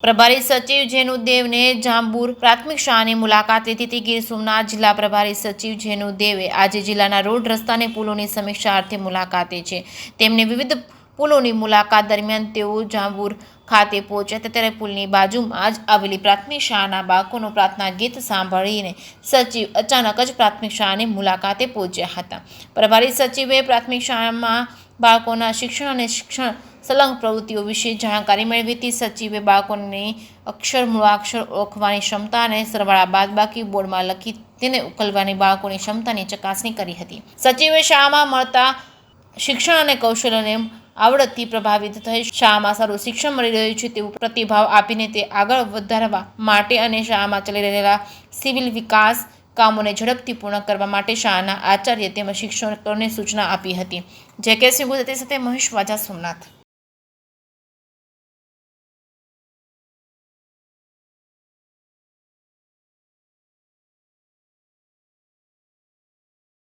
પ્રભારી સચિવ જેનુ દેવને જાંબુર પ્રાથમિક શાળાની મુલાકાત લીધી હતી। ગીર સોમનાથ જિલ્લા પ્રભારી સચિવ જેનુ દેવે આજે જિલ્લાના રોડ રસ્તા અને પુલોની સમીક્ષા અર્થે મુલાકાતે છે। તેમને વિવિધ પુલોની મુલાકાત દરમિયાન તેઓ જાંબુર ખાતે પહોંચ્યા હતા, ત્યારે પુલની બાજુમાં જ આવેલી પ્રાથમિક શાળાના બાળકોનું પ્રાર્થના ગીત સાંભળીને સચિવ અચાનક જ પ્રાથમિક શાળાની મુલાકાતે પહોંચ્યા હતા। પ્રભારી સચિવે પ્રાથમિક શાળામાં બાળકોના શિક્ષણ અને શિક્ષણ સંલગ્ન પ્રવૃત્તિઓ વિશે જાણકારી મેળવી હતી। સચિવે બાળકોની અક્ષર મૂળાક્ષર ઓળખવાની ક્ષમતા અને સરવાળા બાદબાકી બોર્ડમાં લખી તેને ઉકેલવાની બાળકોની ક્ષમતાની ચકાસણી કરી હતી। સચિવે શાળામાં મળતા શિક્ષણ અને કૌશલ્યને આવડતથી પ્રભાવિત થઈ શાળામાં સારું શિક્ષણ મળી રહ્યું છે તેવું પ્રતિભાવ આપીને તે આગળ વધારવા માટે અને શાળામાં ચાલી રહેલા સિવિલ વિકાસ કામોને ઝડપથી પૂર્ણ કરવા માટે શાળાના આચાર્ય તેમજ શિક્ષકોને સૂચના આપી હતી। જે કે સિંહ ગુજરાતી સાથે મહેશ વાજા, સોમનાથ।